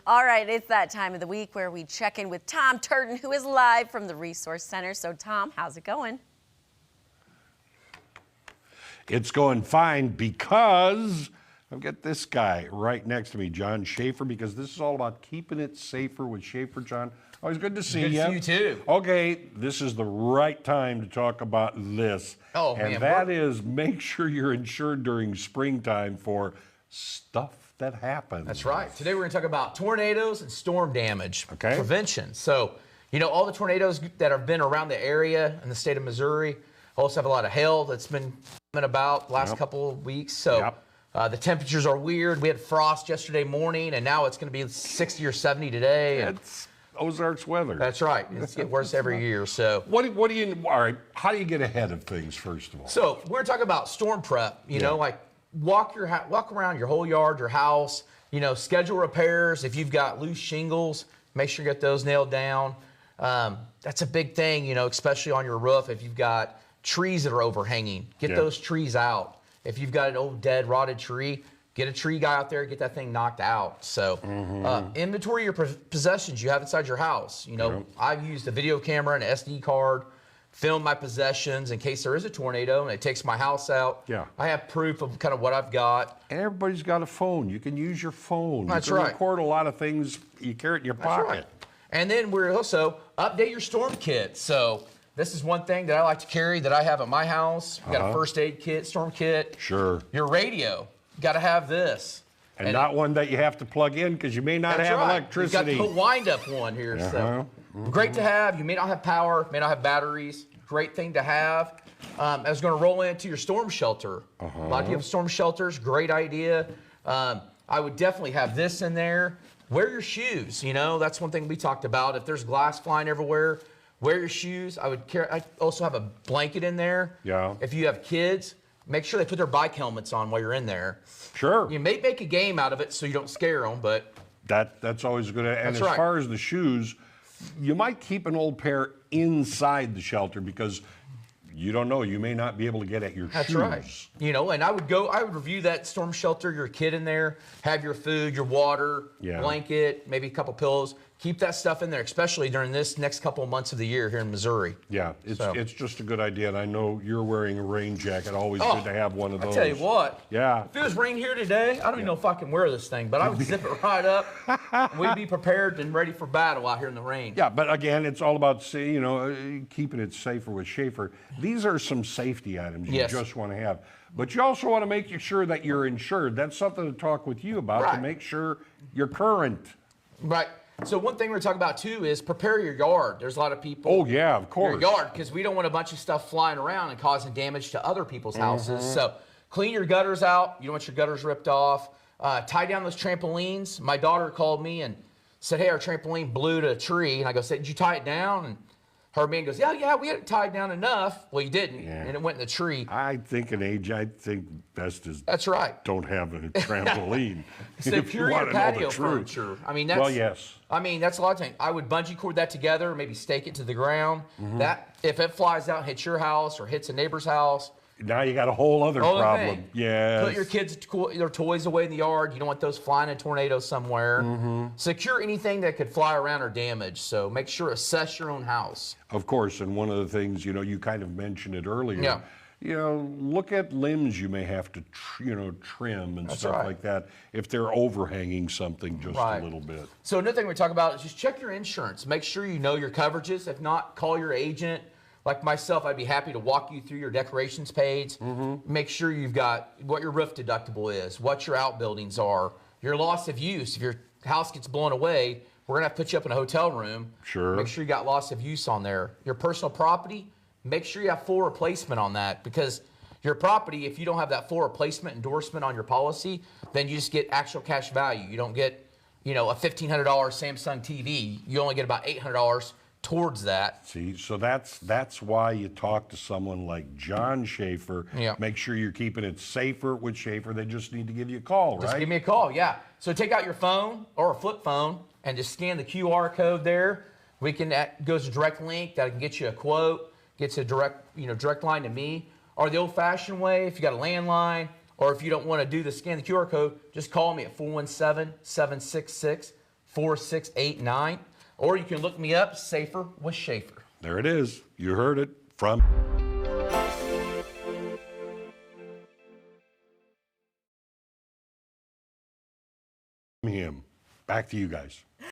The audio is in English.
All right, it's that time of the week where we check in with Tom Turton, who is live from the Resource Center. So, Tom, how's it going? It's going fine because I've got this guy right next to me, John Schaefer, because this is all about keeping it safer with Schaefer. John, always good to see you. Good to see you too. Okay, this is the right time to talk about this. Oh, and man, that is make sure you're insured during springtime for stuff that happens. That's right. Today we're going to talk about tornadoes and storm damage prevention. So, you know, all the tornadoes that have been around the area in the state of Missouri also have a lot of hail that's been coming about the last couple of weeks. So the temperatures are weird. We had frost yesterday morning, and now it's going to be 60 or 70 today. It's Ozarks weather. That's right. It's getting worse every year. So what do you, all right, how do you get ahead of things, first of all? So we're talking about storm prep, you know, like walk around your whole yard, your house, you know, schedule repairs. If you've got loose shingles, make sure you get those nailed down. That's a big thing, you know, especially on your roof. If you've got trees that are overhanging, get those trees out. If you've got an old dead rotted tree, get a tree guy out there, get that thing knocked out. So inventory your possessions you have inside your house. You know, I've used a video camera and an SD card, film my possessions in case there is a tornado and it takes my house out. I have proof of kind of what I've got. Everybody's got a phone. You can use your phone. That's you can right. record a lot of things. You carry it in your pocket. Right. And then we're also update your storm kit. So this is one thing that I like to carry that I have at my house. We've got a first aid kit, storm kit. Sure. Your radio. You got to have this. And not one that you have to plug in because you may not have electricity. We've got the wind-up one here. So great to have. You may not have power, may not have batteries. Great thing to have. I was going to roll into your storm shelter. A lot of you have storm shelters. Great idea. I would definitely have this in there. Wear your shoes. You know, that's one thing we talked about. If there's glass flying everywhere, wear your shoes. I also have a blanket in there. If you have kids, make sure they put their bike helmets on while you're in there. Sure. You may make a game out of it so you don't scare them, but that's always good. And as far as the shoes, you might keep an old pair inside the shelter because you don't know. You may not be able to get at your shoes. That's right. You know, and I would review that storm shelter, your kid in there, have your food, your water, blanket, maybe a couple pillows. Keep that stuff in there, especially during this next couple of months of the year here in Missouri. Yeah, it's just a good idea. And I know you're wearing a rain jacket. Always good to have one of those. I tell you what. Yeah. If it was rain here today, I don't even know if I can wear this thing, but I would zip it right up. We'd be prepared and ready for battle out here in the rain. Yeah, but again, it's all about keeping it safer with Schaefer. These are some safety items you just want to have. But you also want to make sure that you're insured. That's something to talk with you about to make sure you're current. Right. So one thing we're talking about too is prepare your yard. There's a lot of people. Oh yeah, of course. Your yard, because we don't want a bunch of stuff flying around and causing damage to other people's houses. So clean your gutters out. You don't want your gutters ripped off. Tie down those trampolines. My daughter called me and said, "Hey, our trampoline blew to a tree." And I go, "Did you tie it down?" And her man goes, yeah, we had it tied down enough. Well, you didn't, and it went in the tree. I think best is don't have a trampoline. Secure your patio furniture. I mean, that's I mean, that's a lot of things. I would bungee cord that together, maybe stake it to the ground. That if it flies out and hits your house or hits a neighbor's house, now you got a whole other problem. Yeah. Put your kids' their toys away in the yard. You don't want those flying in tornadoes somewhere. Secure anything that could fly around or damage. So make sure assess your own house. Of course, and one of the things, you kind of mentioned it earlier. Look at limbs you may have to, trim and stuff like that if they're overhanging something just a little bit. So another thing we talk about is just check your insurance. Make sure you know your coverages. If not, call your agent. Like myself, I'd be happy to walk you through your decorations page. Make sure you've got what your roof deductible is, what your outbuildings are, your loss of use. If your house gets blown away, we're going to have to put you up in a hotel room. Make sure you got loss of use on there. Your personal property, make sure you have full replacement on that, because your property, if you don't have that full replacement endorsement on your policy, then you just get actual cash value. You don't get, a $1,500 Samsung TV. You only get about $800 towards that. See, so that's why you talk to someone like John Schaefer. Make sure you're keeping it safer with Schaefer. They just need to give you a call, right? Just give me a call, yeah. So take out your phone or a flip phone and just scan the QR code there. That goes a direct link that can get you a quote, gets a direct line to me. Or the old-fashioned way, if you got a landline, or if you don't want to scan the QR code, just call me at 417-766 4689, or you can look me up, Safer with Schaefer. There it is. You heard it from him. Back to you guys.